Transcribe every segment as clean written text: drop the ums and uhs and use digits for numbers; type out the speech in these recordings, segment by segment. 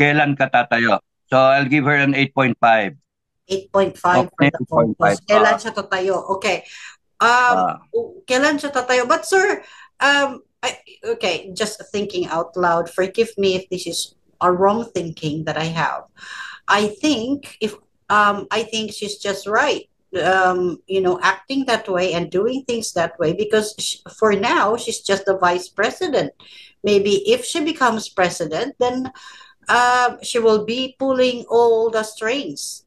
kailan ka tatayo. So I'll give her an 8.5. 8.5 for Okay, the 8.5. focus. Kailan siya tatayo? Okay. Um, Ah. Kailan siya tatayo? But sir, okay, just thinking out loud. Forgive me if this is a wrong thinking that I have. I think she's just right. Acting that way and doing things that way because for now she's just the vice president. Maybe if she becomes president, then she will be pulling all the strings.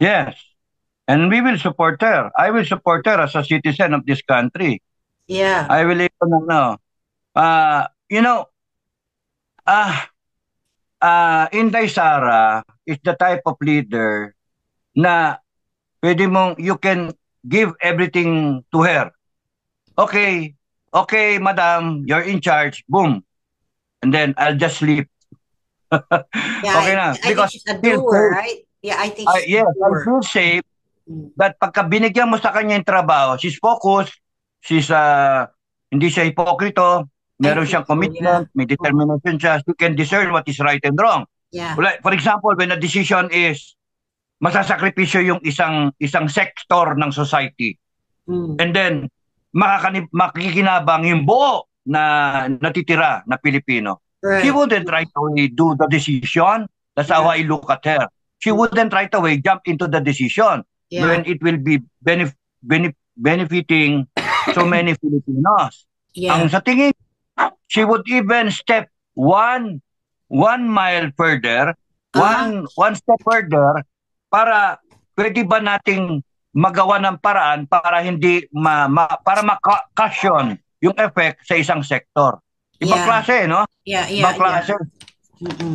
Yes. And we will support her. I will support her as a citizen of this country. Yeah. I will even, you know, ah, Inday Sara is the type of leader na you can give everything to her. Okay, okay, madam, you're in charge. Boom. And then I'll just sleep. Yeah, Okay na. I think Because she's a I feel doer, safe. right? Yeah, I think she's a Yes, I doer. feel safe Mm. that pagka binigyan mo sa kanya yung trabaho, she's focused, she's, hindi siya hipokrito, I meron think siyang so, yeah. commitment, may Mm. determination siya, she can discern what is right and wrong. Yeah. Like, for example, when a decision is masasakripisyo yung isang sector ng society, Mm. and then makikinabang yung buo na natitira na Pilipino. She Right. wouldn't right away do the decision. That's how Yeah. I look at her. She Mm. wouldn't right away jump into the decision Yeah. when it will be benefiting so many Filipinos. Yeah. Ang sa tingin, she would even step one mile further, Uh-huh. one step further para pwede ba nating magawa ng paraan para hindi para ma-cushion yung effect sa isang sektor. Ibang Yeah. klase, no? Yeah, yeah, Ibang yeah. klase. Mm-mm.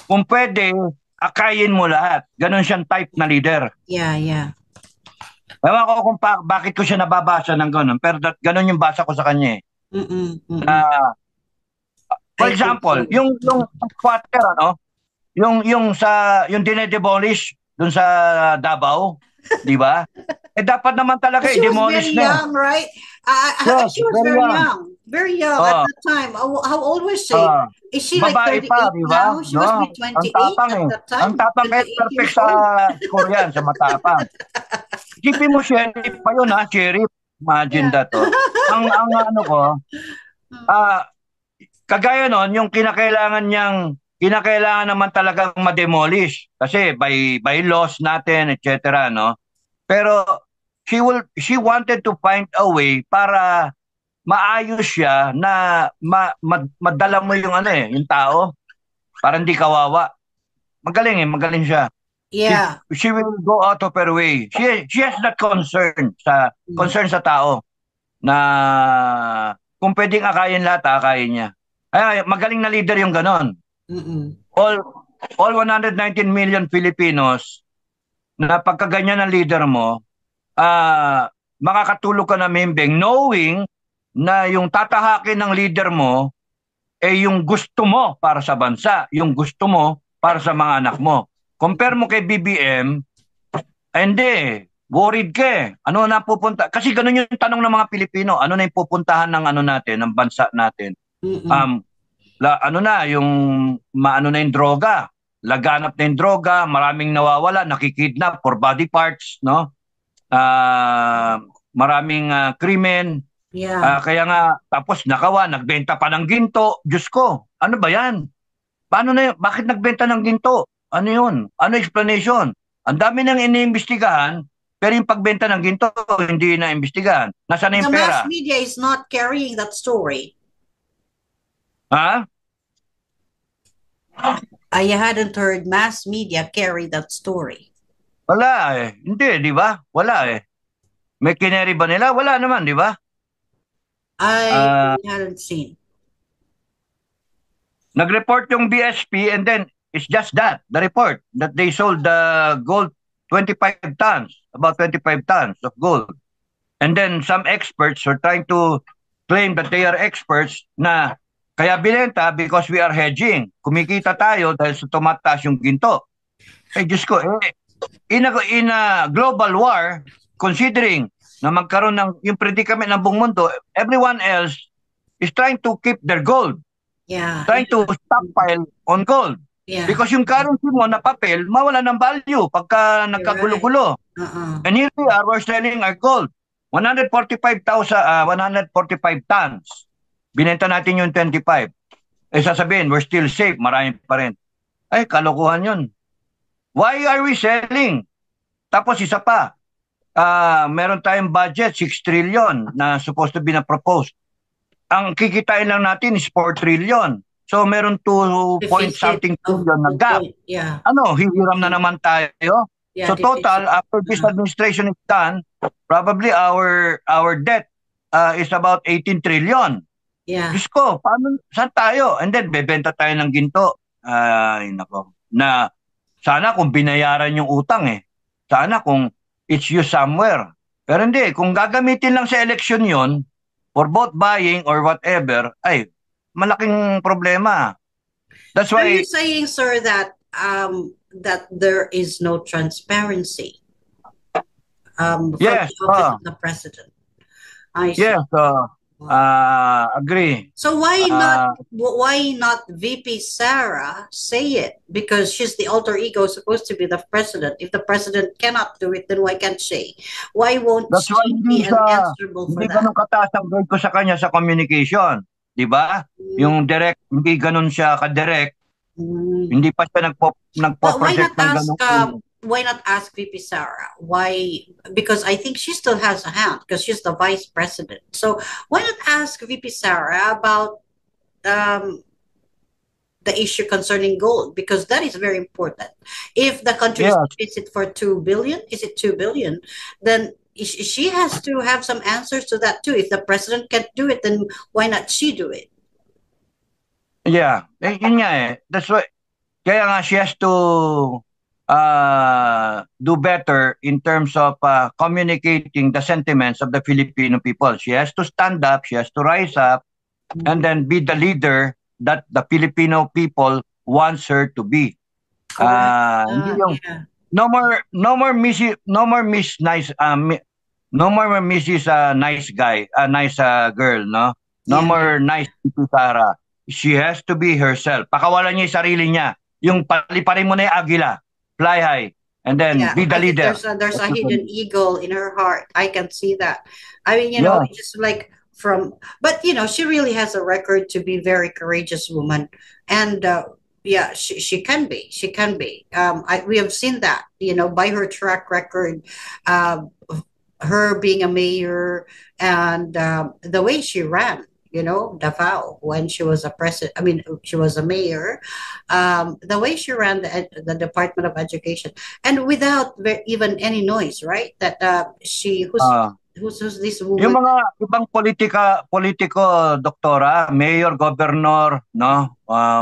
Kung pwede, akayin mo lahat. Ganon siyang type na leader. Yeah, yeah. Ewan ko kung bakit ko siya nababasa ng ganon, pero ganon yung basa ko sa kanya eh. Mm-mm. Mm-mm. For I think example, so. yung squatter, ano? Yung dinedemolish dun sa Davao, di ba? Dapat naman talaga She was i-demolish very na. young, right? Yes, She was very very young. young. Very young at Oh, that time. How old was she? Is she like babae pa, 38 di ba? now? She must be No, ang 28 tapang at eh. that Ang time. tapang kaya 28 perfect years sa old. Korean, sa matapang. Isipin mo, sheriff pa yun ha, sheriff. Imagine Yeah. that, oh. Ang ano ko, kagaya nun, yung kinakailangan naman talagang ma-demolish kasi by laws natin, etc., no? Pero she wanted to find a way para maayos siya na madala mo yung yung tao para hindi kawawa. Magaling siya. Yeah. She will go out of her way. She has that concern sa tao na kung pwedeng akayin lahat, akayin niya. Ay, magaling na leader yung ganon. Mm-mm. All 119 million Filipinos na pagkaganyan ng leader mo, makakatulog ka na membeng knowing na yung tatahakin ng leader mo yung gusto mo para sa bansa, yung gusto mo para sa mga anak mo. Compare mo kay BBM, hindi, worried ka eh. Ano na pupunta? Kasi ganun yung tanong ng mga Pilipino, ano na yung pupuntahan ng natin, ng bansa natin. Mm-mm. Ano na, maano na yung droga, laganap na yung droga, maraming nawawala, nakikidnap for body parts, no? Maraming krimen. Yeah. Kaya nga, tapos nagbenta pa ng ginto. Diyos ko, ano ba yan? Paano na yun? Bakit nagbenta ng ginto? Ano yun? Ano explanation? Ang dami nang iniimbestigahan, pero yung pagbenta ng ginto, hindi na imbestigahan. Nasaan na The yung mass pera? media is not carrying that story. Ha? I hadn't heard mass media carry that story. Wala eh. Hindi, di ba? Wala eh. May kineri ba nila? Wala naman, di ba? I hadn't seen. Nag-report yung BSP and then it's just that, the report, that they sold the gold 25 tons, about 25 tons of gold. And then some experts are trying to claim that they are experts na kaya binenta because we are hedging. Kumikita tayo dahil sa tumataas yung ginto. Diyos ko, in a global war, considering na magkaroon ng yung predicament ng buong mundo, everyone else is trying to keep their gold. Yeah. trying to stockpile on gold. Yeah. Because yung currency mo na papel, mawala ng value pagka You're right. nagkagulo-gulo. And here we are, we're selling our gold. 145 tons. Binenta natin yung 25. Sasabihin, we're still safe, marami pa rin. Ay, kalokohan yun. Why are we selling? Tapos isa pa, meron tayong budget, 6 trillion na supposed to be na proposed. Ang kikitain lang natin is 4 trillion. So meron 2 point something trillion na gap. Yeah. Hihiram na naman tayo. Yeah, so total, after this administration is done, probably our debt is about 18 trillion. Yeah. Diyos ko, saan tayo? And then, bebenta tayo ng ginto. Ay, nako. Na, sana kung binayaran yung utang Sana kung it's used somewhere. Pero hindi, kung gagamitin lang sa election yon for both buying or whatever, ay, malaking problema. That's why... Are you saying, sir, that there is no transparency from yes, the office of the president? I see. Yes, agree. So why not VP Sara say it? Because she's the alter ego supposed to be the president. If the president cannot do it, then why can't she? Why won't she be answerable for that? Hindi ganun kataas ang grade ko sa kanya sa communication. Di ba? Yung direct, hindi ganun siya ka-direct. Hindi pa siya nagpo-project ng ganun. Why not ask VP Sara? Why? Because I think she still has a hand because she's the vice president. So why not ask VP Sara about the issue concerning gold? Because that is very important. If the country is it for 2 billion? Is it 2 billion? Then she has to have some answers to that too. If the president can't do it, then why not she do it? Yeah, yun nga That's why. Kaya nga she has to do better in terms of communicating the sentiments of the Filipino people. She has to stand up, she has to rise up, and then be the leader that the Filipino people wants her to be. No more Mrs. Nice, no more Mrs. Nice guy, nice girl, no? No more nice Sara. She has to be herself. Pakawalan niya yung sarili niya. Yung paliparin mo na yung agila. Fly high, and then be the leader. There's a hidden eagle in her heart. I can see that. I mean, just like but she really has a record to be very courageous woman, and she can be. She can be. We have seen that, by her track record, her being a mayor, and the way she ran. Davao when she was a president. I mean, she was a mayor. The way she ran the Department of Education, and without even any noise, right? That who's this woman? Yung mga ibang politiko, doktora, mayor, governor, no,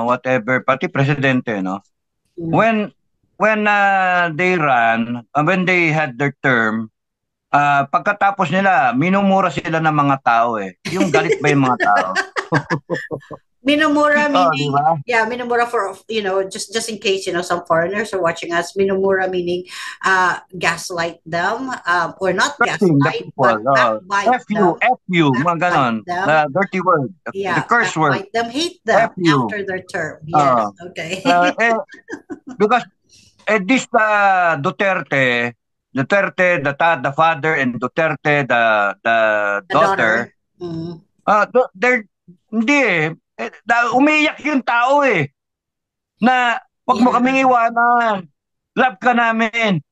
whatever, pati presidente, no. When they ran, when they had their term. Pagkatapos nila, minumura sila ng mga tao Yung galit ba yung mga tao? Minumura meaning, minumura for, just in case, some foreigners are watching us, minumura meaning gaslight them, or not gaslight, but backbite them. F-you, mga ganon. The dirty word, the curse word. Them, hate them after their term. Yes, okay. Because this Duterte, the father, and Duterte, the daughter. They're hindi umiiyak yung tao na wag mo kaming iwanan, love ka namin.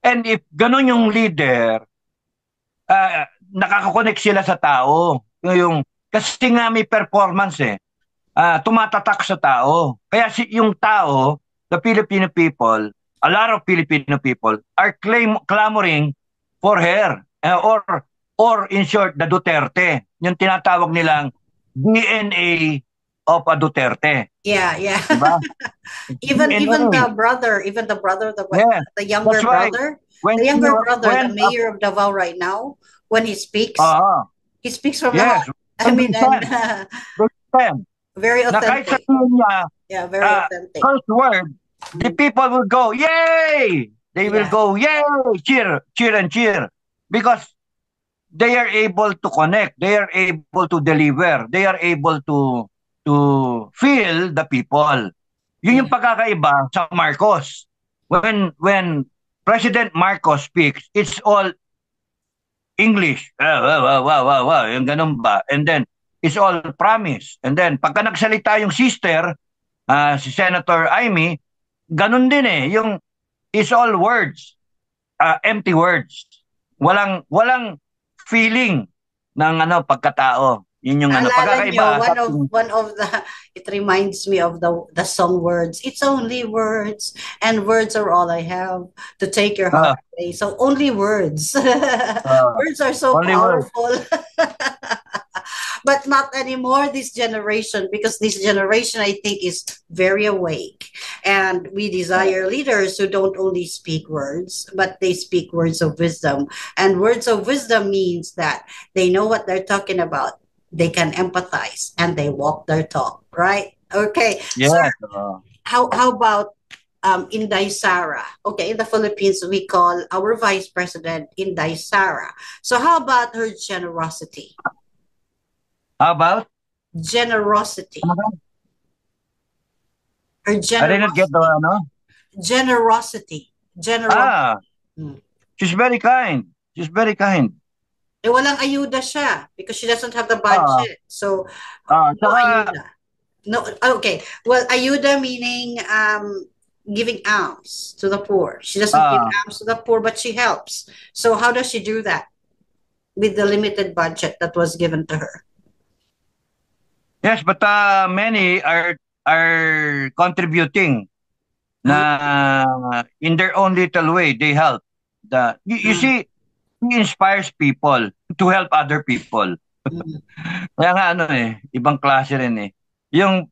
And if ganun yung leader, nakaka-connect sila sa tao. Kasi nga may performance tumatatak sa tao. Kaya yung tao, the Filipino people, a lot of Filipino people are clamoring for her, or in short, the Duterte. Yung tinatawag nilang DNA of a Duterte. Yeah. Diba? even the brother, the younger brother, the mayor of Davao right now, when he speaks from the heart. I mean, very authentic. Very authentic. First word, the people will go, yay! They will go, yay! Cheer, and cheer. Because they are able to connect. They are able to deliver. They are able to to feel the people. Yun yung pagkakaiba sa Marcos. When President Marcos speaks, it's all English. Wow, yung ganun ba? And then, it's all promise. And then, pagka nagsalita yung sister, si Senator Amy, ganun din eh. Yung, it's all words. Empty words. Walang feeling ng pagkatao. Yun yung Alala nyo, pagkakaiba. one of the, it reminds me of the song words. It's only words, and words are all I have to take your heart away. So only words. Words are so only words. powerful. But not anymore this generation, because this generation, I think, is very awake. And we desire leaders who don't only speak words, but they speak words of wisdom. And words of wisdom means that they know what they're talking about. They can empathize and they walk their talk, right? Okay. Yes. So how about Inday Sara? Okay, in the Philippines, we call our vice president Inday Sara. So how about her generosity? How about? Generosity. Her I didn't get the generosity. She's very kind. She's very kind. Eh, walang ayuda siya because she doesn't have the budget. So, no ayuda. No, okay. Well, ayuda meaning giving alms to the poor. She doesn't give alms to the poor, but she helps. So how does she do that with the limited budget that was given to her? Yes, but many are contributing na in their own little way. They help. You see, he inspires people to help other people. Kaya nga ibang klase rin eh. Yung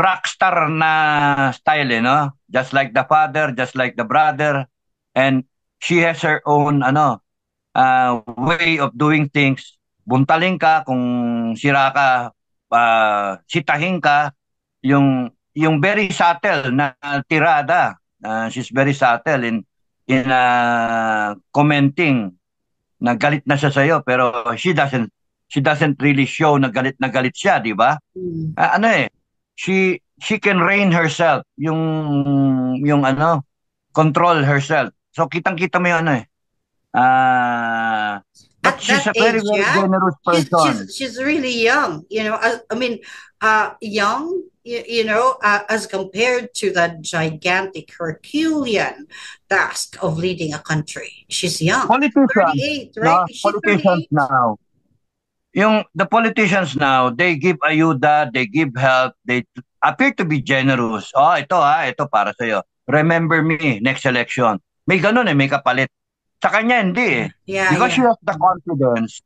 rockstar na style no? Just like the father, just like the brother, and she has her own way of doing things. Buntaling ka kung sira ka, sitahin ka, yung very subtle na tirada. She's very subtle in commenting na galit na siya sa'yo, pero she doesn't really show na galit siya, di ba? She can rein herself, yung control herself. So kitang-kita mo yun but she's a very generous person. She's really young, I mean, young, as compared to the gigantic Herculean task of leading a country. She's young. 38, right? Politicians now. The politicians now, they give ayuda, they give help, they appear to be generous. Ito para sa'yo. Remember me, next election. May ganun may kapalit. Sa kanya hindi because she has the confidence.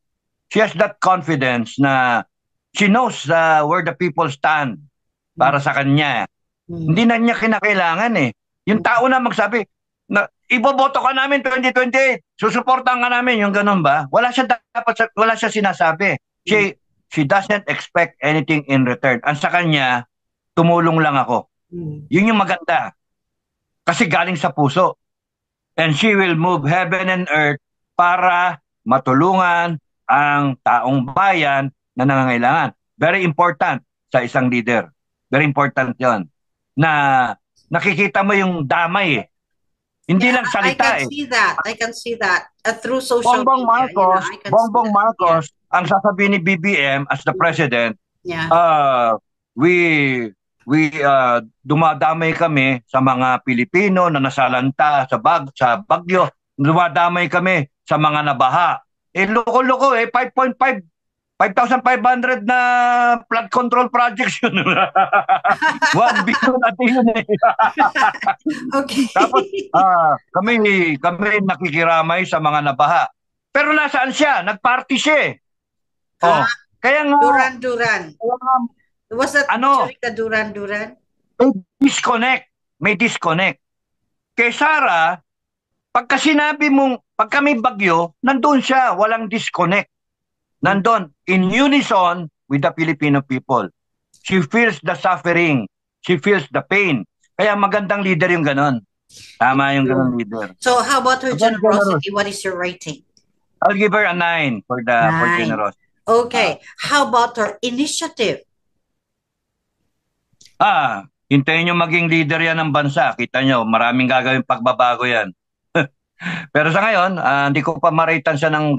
She has that confidence na she knows where the people stand para sa kanya. Hindi na niya kinakailangan Yung tao na magsabi na iboboto ka namin 2028, susuportahan ka namin, yung ganun ba? Wala siya sinasabi. She doesn't expect anything in return. Ang sa kanya, tumulong lang ako. Yun yung maganda. Kasi galing sa puso. And she will move heaven and earth para matulungan ang taong bayan na nangangailangan. Very important sa isang leader. Very important yon. Na nakikita mo yung damay Hindi lang salita I can see that. Through social media. Bongbong Marcos, ang sasabihin ni BBM as the president, we dumadamay kami sa mga Pilipino na nasalanta sa bagyo. Dumadamay kami sa mga nabaha. Loko-loko 5,500 na flood control projects yun. 1 billion at yun Okay. Tapos kami nakikiramay sa mga nabaha. Pero nasaan siya? Nagparty siya kaya nga Duran. Was that the Duran? May disconnect. Kay Sara, pagka sinabi mong, pagka may bagyo, nandun siya, walang disconnect. Nandun, in unison with the Filipino people. She feels the suffering. She feels the pain. Kaya magandang leader yung ganon. Tama yung ganon leader. So how about her generosity? What is your rating? I'll give her a 9 for generosity. Okay. How about her initiative? Hintayin nyo maging leader yan ng bansa. Kita nyo, maraming gagawin pagbabago yan. Pero sa ngayon, hindi ko pa maritan siya ng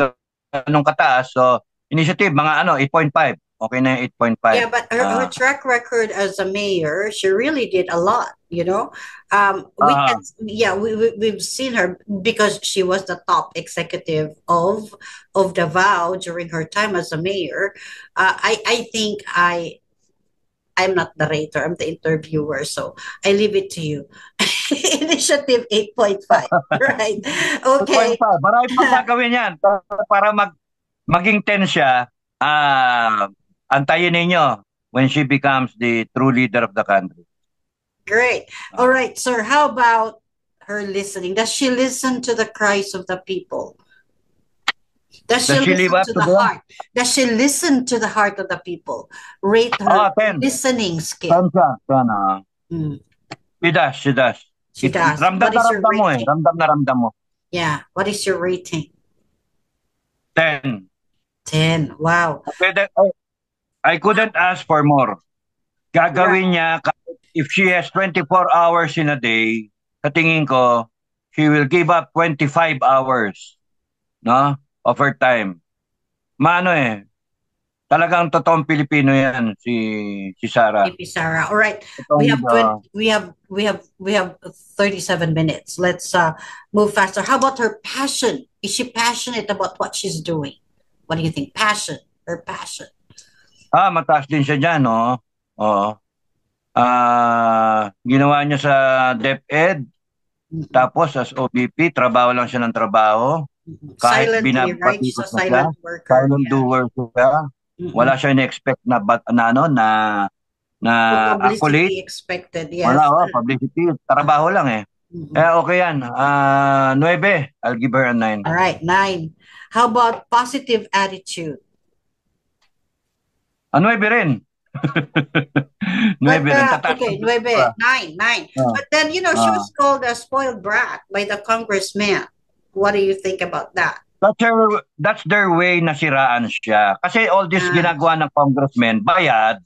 ganong kataas. So, initiative, mga 8.5. Okay na yung 8.5. Yeah, but her track record as a mayor, she really did a lot, you know. We can, yeah, we've seen her because she was the top executive of Davao during her time as a mayor. I think I'm not the rater, I'm the interviewer, so I leave it to you. Initiative 8.5, right? Okay. 8.5. Marami pang gagawin yan. Para maging 10 siya, antayin ninyo when she becomes the true leader of the country. Great. All right, sir. How about her listening? Does she listen to the cries of the people? Does she listen to the heart? Does she listen to the heart of the people? Rate her 10. listening skill. 10. She does. She does. She does. Ramdam na ramdam mo eh. Ramdam na ramdam mo. Yeah. What is your rating? 10. 10. Wow. I couldn't ask for more. Gagawin niya, if she has 24 hours in a day, sa tingin ko, she will give up 25 hours, no? Of her time. Talagang totoong Pilipino yan, si Sara. Si Sara. All right. We have 37 minutes. Let's move faster. How about her passion? Is she passionate about what she's doing? What do you think? Passion. Her passion. Mataas din siya dyan, no? Oo. Ginawa niya sa DepEd, tapos as OBP, trabaho lang siya ng trabaho. Kahit Silently, right? She's a silent worker. Silent doer siya. Wala siya na-expect na publicity expected, yes. Wala, publicity. Trabaho lang eh. Kaya okay yan. 9. I'll give her a 9. All right, 9. How about positive attitude? 9 rin. 9 rin. Okay, 9. But then, she was called a spoiled brat by the congressman. What do you think about that? That's their way na siraan siya. Kasi all this ginagawa ng congressmen, bayad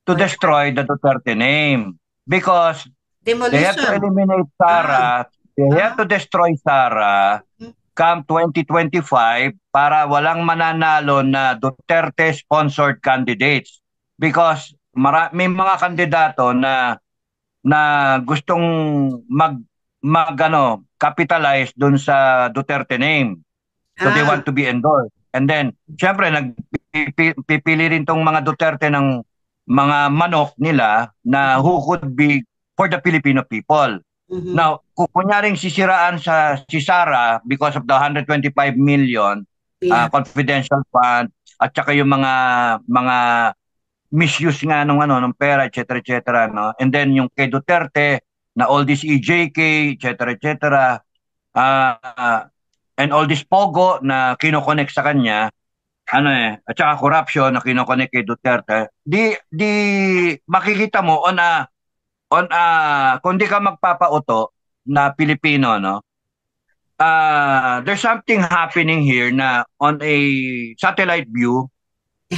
to destroy the Duterte name. Because demolition. They have to eliminate Sara. They have to destroy Sara come 2025 para walang mananalo na Duterte-sponsored candidates. Because may mga kandidato na gustong capitalize dun sa Duterte name. So they want to be endorsed. And then, syempre, pipili rin tong mga Duterte ng mga manok nila na who could be for the Filipino people. Now, kung kunyaring sisiraan si Sara because of the 125 million confidential fund at saka yung mga misuse nga ng pera, etc., no? And then yung kay Duterte na all this EJK, etc., and all this pogo na kinoconnect sa kanya, at saka corruption na kinoconnect kay Duterte, di makikita mo kung di ka magpapauto na Pilipino, no? There's something happening here na on a satellite view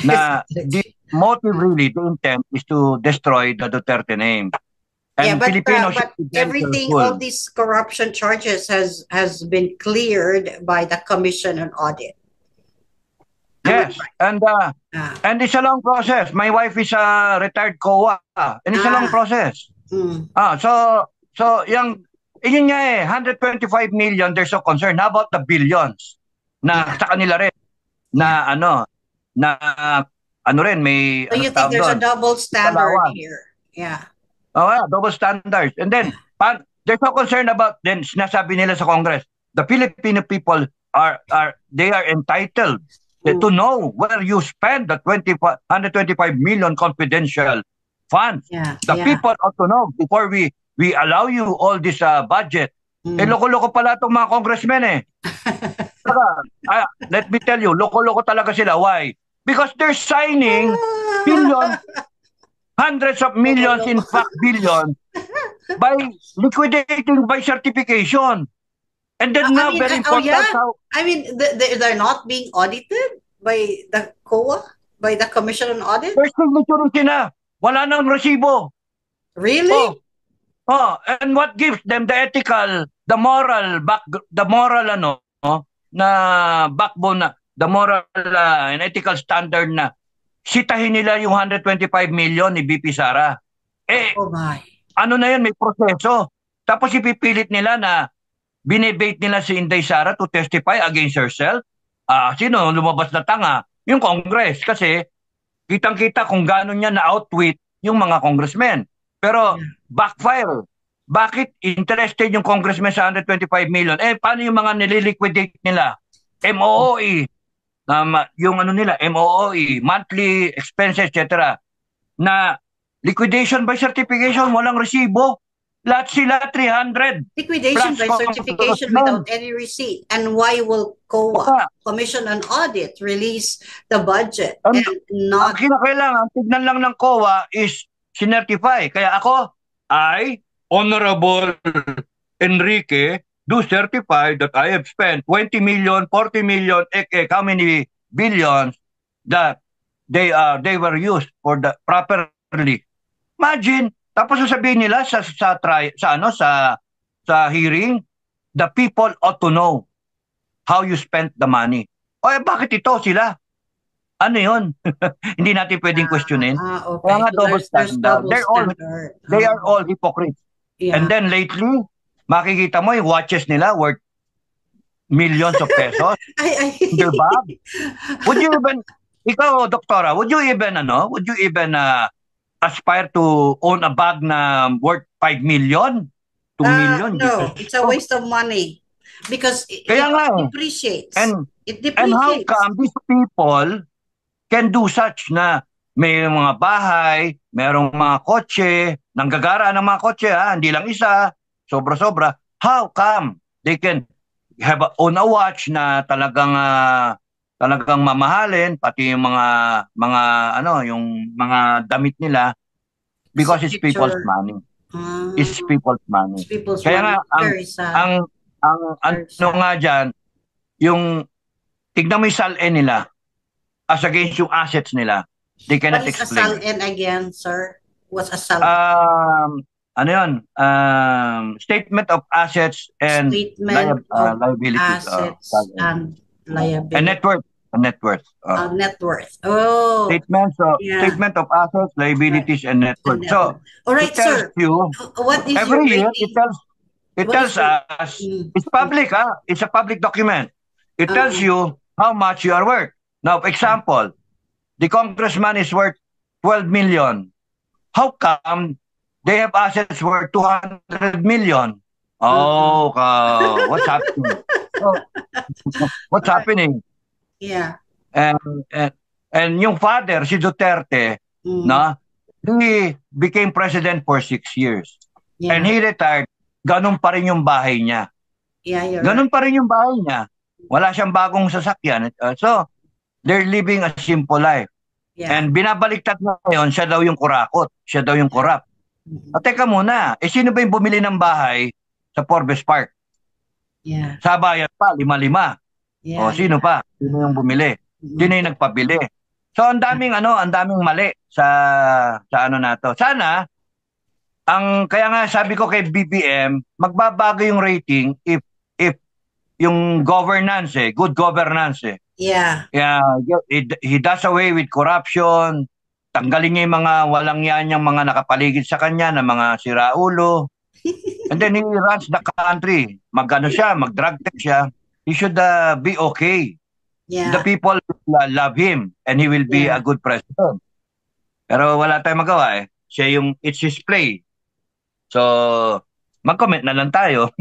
na the motive really, the intent is to destroy the Duterte name. And but everything, all these corruption charges has been cleared by the Commission on Audit. Yes, and it's a long process. My wife is a retired COA, and it's a long process. So yun nga 125 million, there's no concern. How about the billions na sa kanila rin na may so you think there's a double standard here? Yeah. Double standards. And then there's no concern about, then sinasabi nila sa Congress, the Filipino people they are entitled to know where you spend the 125 million confidential funds. The people ought to know before we allow you all this budget. Loko-loko pala itong mga congressmen eh. Let me tell you, loko-loko talaga sila. Why? Because they're signing billions, hundreds of millions, in fact billions, by liquidating by certification. And then very important how... they're not being audited by the COA, by the Commission on Audit? There's signature sila. Wala nang resibo. Really? Oh, oh, and what gives them the ethical, the moral ano, na backbone na, the moral and ethical standard na sitahin nila yung 125 million ni BP Sara. Eh, Oh my. ano na yun, may proseso. Tapos ipipilit nila na binebate nila si Inday Sara to testify against herself. Sino lumabas na tanga? Yung Congress. Kasi kitang-kita kung gaano niya na-outwit yung mga congressmen. Pero Yeah. backfire. Bakit interested yung congressman sa 125 million? Eh, paano yung mga nililiquidate nila? MOOE, yung ano nila, MOOE, monthly expenses, etc. Na liquidation by certification, walang resibo. Lahat sila 300 Liquidation plus by certification without congressmen. any receipt. And why will COA, Baka, Commission on Audit, release the budget ang, and ang not? kinakailangan, tignan lang ng COA is sinertify. Kaya ako, I, Honorable Enrique, do certify that I have spent 20 million, 40 million, how many billions that they were used for the properly. Imagine, tapos sasabihin nila sa hearing, the people ought to know how you spent the money. O bakit ito sila? Ano 'yon? Hindi natin pwedeng questionin. Kaya Okay. nga So double there's standard. double standard. They are all hypocrites. And Yeah. then lately, makikita mo yung watches nila worth millions of pesos in their bag. Would you even, ikaw, doktora, would you even aspire to own a bag na worth 5 million? 2 million? No, it's a waste of money because Kaya nga, depreciates. and It how depreciates. come these people can do such na may mga bahay, merong mga kotse, nanggagara ng mga kotse, hindi lang isa, sobra-sobra. How come they can own a watch na talagang mamahalin, pati yung mga yung mga damit nila, because it's people's Signature. money. It's people's money. It's people's Kaya money. nga Very sad. ang Very ano sad. nga diyan, yung tignan mo yung SALN nila as against yung assets nila. They What cannot is a explain. SALN again, sir? What's a SALN? Ano yun? Statement of assets and Statement of liabilities. assets SALN. and liability. And net worth. Net worth. Net worth. Oh, yeah. Statement of assets, liabilities, and net And worth. net So, worth. All right, it tells sir. you, What is your every year, rating? it What tells is your- us, it's public, it's a public document. It tells you how much you are worth. Now, for example, the congressman is worth 12 million. How come they have assets worth 200 million? Oh, what's happening? What's happening? Yeah. And yung father, si Duterte, na he became president for 6 years. Yeah. And he retired, ganun pa rin yung bahay niya. Yeah, you're Ganun pa rin yung bahay niya. Wala siyang bagong sasakyan. So, they're living a simple life. Yeah. And binabaliktad na ngayon, siya daw yung kurakot. Siya daw yung kurap. Teka muna, sino ba yung bumili ng bahay sa Forbes Park? Yeah. Sa bayan pa, 5-5. Yeah. Sino pa? Sino yung bumili? Sino yung nagpabili? So, ang daming mali sa ano na to. Sana, kaya nga sabi ko kay BBM, magbabago yung rating if yung governance, good governance. Yeah. Yeah, he does away with corruption. Tanggalin niya yung mga walang yan yung mga nakapaligid sa kanya na mga siraulo. And then he runs the country. Mag-drug test siya. He should be okay. Yeah. The people love him and he will be a good president. Pero wala tayong magawa it's his play. So, mag-comment na lang tayo.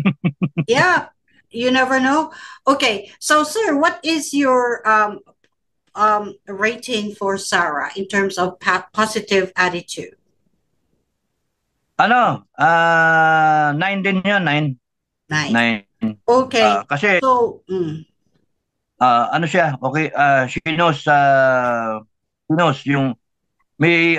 Yeah. You never know. Okay. So, sir, what is your rating for Sara in terms of positive attitude? 9 din yun, 9. 9. Okay. Kasi, so, ano siya, okay, she knows yung, may,